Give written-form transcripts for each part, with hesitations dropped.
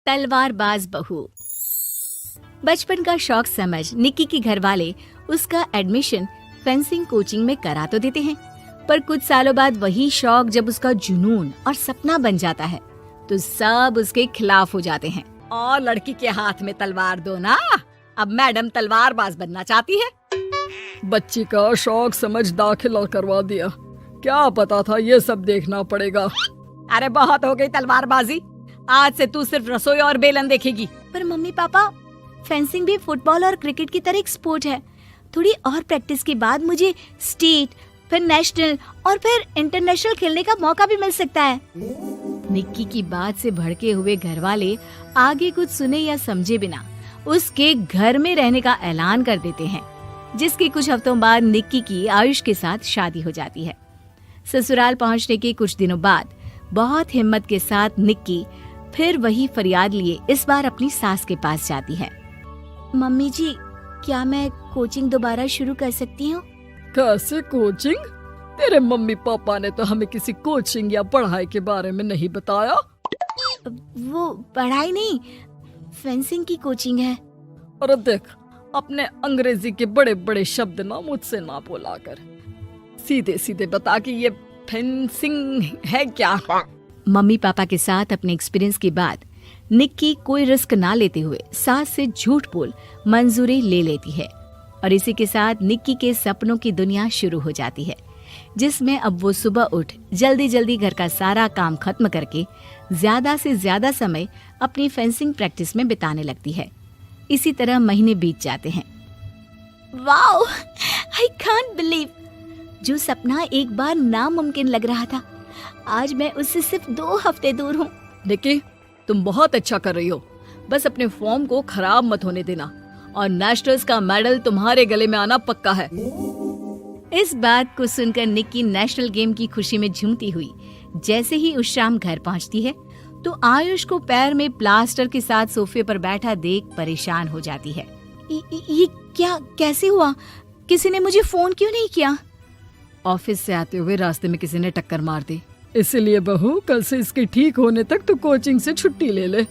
तलवारबाज बहू। बचपन का शौक समझ निक्की के घर वाले उसका एडमिशन फेंसिंग कोचिंग में करा तो देते हैं, पर कुछ सालों बाद वही शौक जब उसका जुनून और सपना बन जाता है तो सब उसके खिलाफ हो जाते हैं। और लड़की के हाथ में तलवार दो ना, अब मैडम तलवारबाज बनना चाहती है। बच्ची का शौक समझ दाखिला करवा दिया, क्या पता था ये सब देखना पड़ेगा। अरे बहुत हो गई तलवारबाजी, आज से तू सिर्फ रसोई और बेलन देखेगी। पर मम्मी पापा, फेंसिंग भी फुटबॉल और क्रिकेट की तरह एक स्पोर्ट है। थोड़ी और प्रैक्टिस के बाद मुझे स्टेट, फिर नेशनल और फिर इंटरनेशनल खेलने का मौका भी मिल सकता है। निक्की की बात से भड़के हुए घर वाले आगे कुछ सुने या समझे बिना उसके घर में रहने का ऐलान कर देते हैं, जिसके कुछ हफ्तों बाद निक्की की आयुष के साथ शादी हो जाती है। ससुराल पहुंचने के कुछ दिनों बाद बहुत हिम्मत के साथ निक्की फिर वही फरियाद लिए इस बार अपनी सास के पास जाती है। मम्मी जी, क्या मैं कोचिंग दोबारा शुरू कर सकती हूँ? कैसे कोचिंग? तेरे मम्मी पापा ने तो हमें किसी कोचिंग या पढ़ाई के बारे में नहीं बताया। वो पढ़ाई नहीं, फेंसिंग की कोचिंग है। और देख, अपने अंग्रेजी के बड़े बड़े शब्द ना मुझसे ना बोला कर, सीधे सीधे बता कि ये फेंसिंग है क्या। मम्मी पापा के साथ अपने एक्सपीरियंस के बाद निक्की कोई रिस्क ना लेते हुए सास से झूठ बोल मंजूरी ले लेती है, और इसी के साथ निक्की के सपनों की दुनिया शुरू हो जाती है, जिसमें अब वो सुबह उठ जल्दी जल्दी घर का सारा काम खत्म करके ज्यादा से ज्यादा समय अपनी फेंसिंग प्रैक्टिस में बिताने लगती है। इसी तरह महीने बीत जाते हैं। वाओ, आई कांट बिलीव, जो सपना एक बार नामुमकिन लग रहा था, आज मैं उससे सिर्फ 2 हफ्ते दूर हूँ। निक्की, तुम बहुत अच्छा कर रही हो, बस अपने फॉर्म को खराब मत होने देना, और नेशनल्स का मेडल तुम्हारे गले में आना पक्का है। इस बात को सुनकर निक्की नेशनल गेम की खुशी में झूमती हुई जैसे ही उस शाम घर पहुंचती है तो आयुष को पैर में प्लास्टर के साथ सोफे पर बैठा देख परेशान हो जाती है। ये क्या, कैसे हुआ? किसी ने मुझे फोन क्यों नहीं किया? ऑफिस से आते हुए रास्ते में किसी ने टक्कर मार दी, इसलिए बहू कल से इसके ठीक होने तक तो कोचिंग से छुट्टी ले ले,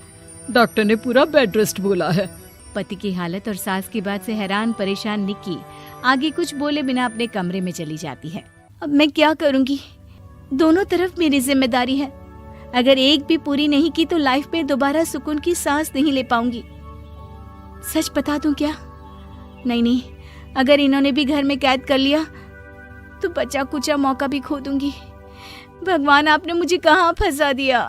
डॉक्टर ने पूरा बेड रेस्ट बोला है। पति की हालत और सास की बात से हैरान परेशान निक्की आगे कुछ बोले बिना अपने कमरे में चली जाती है। अब मैं क्या करूंगी? दोनों तरफ मेरी जिम्मेदारी है, अगर एक भी पूरी नहीं की तो लाइफ में दोबारा सुकून की सांस नहीं ले पाऊंगी। सच बता दूं क्या? नहीं, अगर इन्होंने भी घर में कैद कर लिया तो बचा कुचा मौका भी खो दूंगी। भगवान, आपने मुझे कहाँ फंसा दिया।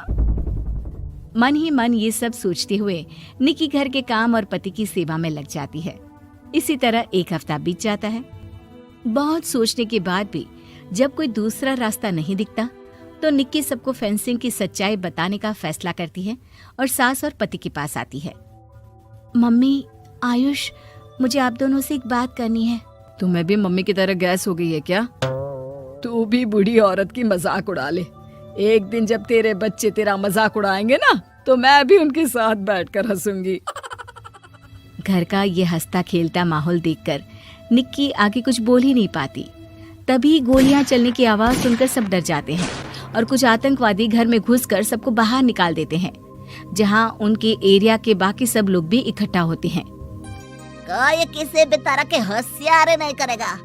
मन ही मन ये सब सोचते हुए निक्की घर के काम और पति की सेवा में लग जाती है। इसी तरह 1 हफ्ता बीत जाता है। बहुत सोचने के बाद भी जब कोई दूसरा रास्ता नहीं दिखता तो निक्की सबको फेंसिंग की सच्चाई बताने का फैसला करती है और सास और पति के पास आती है। मम्मी, आयुष, मुझे आप दोनों से एक बात करनी है। तुम्हें भी मम्मी की तरह गैस हो गई है क्या? तू भी बूढ़ी औरत की मजाक उड़ा ले। एक दिन जब तेरे बच्चे तेरा मजाक उड़ाएंगे ना, तो मैं भी उनके साथ बैठकर हंसूंगी। घर का ये हंसता खेलता माहौल देखकर निक्की आगे कुछ बोल ही नहीं पाती। तभी गोलियां चलने की आवाज सुनकर सब डर जाते हैं और कुछ आतंकवादी घर में घुसकर सबको बाहर निकाल देते हैं, जहां उनके एरिया के बाकी सब लोग भी इकट्ठा होते हैं। कोई किसी भी तरह के होशियारी नहीं करेगा,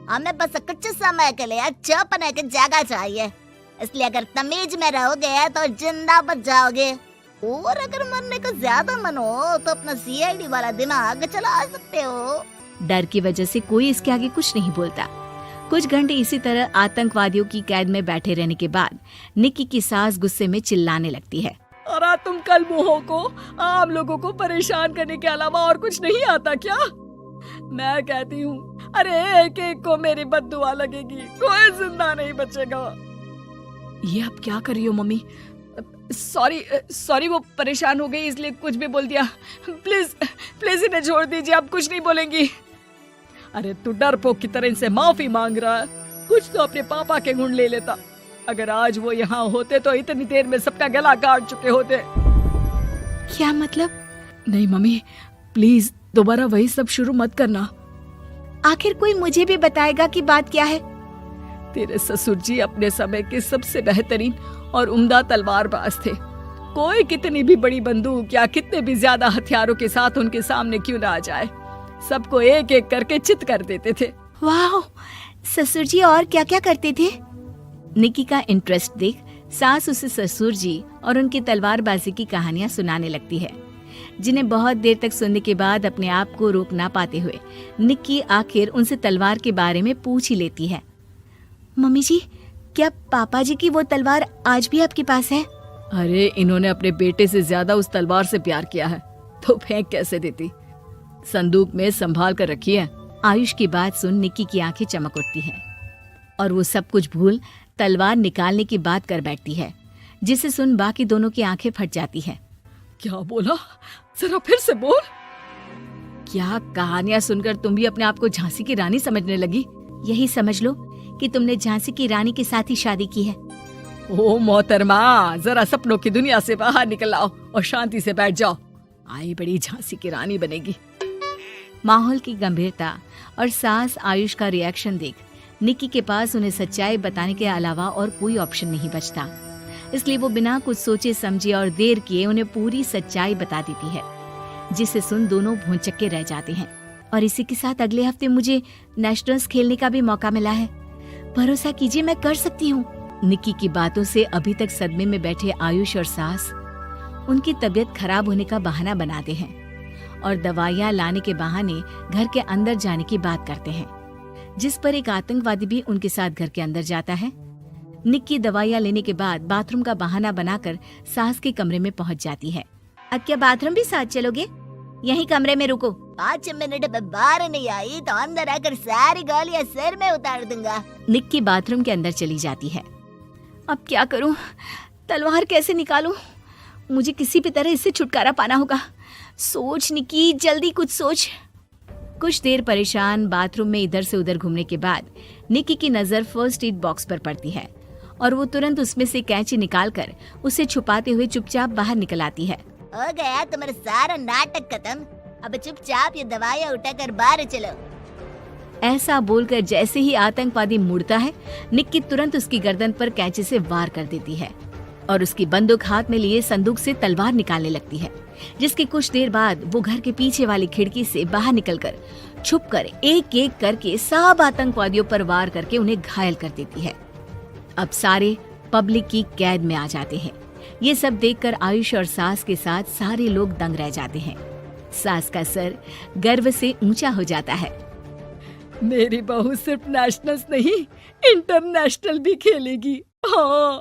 हमें बस कुछ समय के लिए चुप रहने की जगह चाहिए, इसलिए अगर तमीज में रहोगे तो जिंदा बच जाओगे, और अगर मरने का ज्यादा मन हो तो अपना सीआईडी वाला दिमाग चला सकते हो। डर की वजह से कोई इसके आगे कुछ नहीं बोलता। कुछ घंटे इसी तरह आतंकवादियों की कैद में बैठे रहने के बाद निक्की की सास गुस्से में चिल्लाने लगती है। अरे तुम कल मुहों को आम लोगों को परेशान करने के अलावा और कुछ नहीं आता क्या? मैं कहती हूँ, अरे एक एक को मेरी बद्दुआ लगेगी, कोई जिंदा नहीं बचेगा। ये आप क्या कर रही हो मम्मी? सॉरी, वो परेशान हो गई इसलिए कुछ भी बोल दिया। प्लीज इन्हें छोड़ दीजिए, आप कुछ नहीं बोलेंगी। अरे तू डरपोक की तरह इनसे माफी मांग रहा है, कुछ तो अपने पापा के गुण ले लेता। अगर आज वो यहाँ होते तो इतनी देर में सबका गला काट चुके होते। क्या मतलब? नहीं मम्मी, प्लीज दोबारा वही सब शुरू मत करना। आखिर कोई मुझे भी बताएगा कि बात क्या है। तेरे ससुर जी अपने समय के सबसे बेहतरीन और उम्दा तलवारबाज थे। कोई कितनी भी बड़ी बंदूक या कितने भी ज्यादा हथियारों के साथ उनके सामने क्यों ना आ जाए, सबको एक एक करके चित कर देते थे। वाह, ससुर जी और क्या क्या करते थे? निक्की का इंटरेस्ट देख सास उसे ससुर जी और उनकी तलवारबाजी की कहानियां सुनाने लगती है, जिन्हें बहुत देर तक सुनने के बाद अपने आप को रोक ना पाते हुए निक्की आखिर उनसे तलवार के बारे में पूछ ही लेती है। मम्मी जी, क्या पापा जी की वो तलवार आज भी आपके पास है? अरे इन्होंने अपने बेटे से ज्यादा उस तलवार से प्यार किया है तो फेंक कैसे देती, संदूक में संभाल कर रखी है। आयुष की बात सुन निक्की की आंखें चमक उठती हैं और वो सब कुछ भूल तलवार निकालने की बात कर बैठती है, जिसे सुन बाकी दोनों की आंखें फट जाती हैं। क्या बोला, जरा फिर से बोल। क्या कहानियां सुनकर तुम भी अपने आप को झांसी की रानी समझने लगी? यही समझ लो कि तुमने झांसी की रानी के साथ ही शादी की है। ओ मोहतरमा, जरा सपनों की दुनिया से बाहर निकल आओ और शांति से बैठ जाओ, आई बड़ी झांसी की रानी बनेगी। माहौल की गंभीरता और सास आयुष का रिएक्शन देख निक्की के पास उन्हें सच्चाई बताने के अलावा और कोई ऑप्शन नहीं बचता, इसलिए वो बिना कुछ सोचे समझे और देर किए उन्हें पूरी सच्चाई बता देती है, जिसे सुन दोनों भौंचक्के रह जाते हैं। और इसी के साथ अगले हफ्ते मुझे नेशनल्स खेलने का भी मौका मिला है, भरोसा कीजिए मैं कर सकती हूँ। निक्की की बातों से अभी तक सदमे में बैठे आयुष और सास उनकी तबीयत खराब होने का बहाना बनाते हैं और दवाइयाँ लाने के बहाने घर के अंदर जाने की बात करते हैं, जिस पर एक आतंकवादी भी उनके साथ घर के अंदर जाता है। निक्की दवाइयाँ लेने के बाद बाथरूम का बहाना बनाकर सास के कमरे में पहुंच जाती है। अब क्या बाथरूम भी साथ चलोगे? यही कमरे में रुको। 5 मिनट में बाहर नहीं आई तो अंदर आकर सारी गालियां सिर में उतार दूंगा। निक्की बाथरूम के अंदर चली जाती है। अब क्या करूं? तलवार कैसे निकालूं? मुझे किसी भी तरह इससे छुटकारा पाना होगा। सोच निक्की, जल्दी कुछ सोच। कुछ देर परेशान बाथरूम में इधर से उधर घूमने के बाद निक्की की नजर फर्स्ट एड बॉक्स पर पड़ती है और वो तुरंत उसमें से कैंची निकालकर उसे छुपाते हुए चुपचाप बाहर निकल आती है। हो गया तुम्हारा सारा नाटक खत्म, अब चुपचाप ये दवाइयाँ उठाकर बाहर चलो। ऐसा बोलकर जैसे ही आतंकवादी मुड़ता है, निक्की तुरंत उसकी गर्दन पर कैंची से वार कर देती है और उसकी बंदूक हाथ में लिए संदूक से तलवार निकालने लगती है, जिसके कुछ देर बाद वो घर के पीछे वाली खिड़की से बाहर निकलकर छुपकर एक एक करके सब आतंकवादियों पर वार करके उन्हें घायल कर देती है। अब सारे पब्लिक की कैद में आ जाते हैं। ये सब देखकर आयुष और सास के साथ सारे लोग दंग रह जाते हैं। सास का सर गर्व से ऊंचा हो जाता है। मेरी बहू सिर्फ नेशनल्स नहीं, इंटरनेशनल भी खेलेगी। हाँ।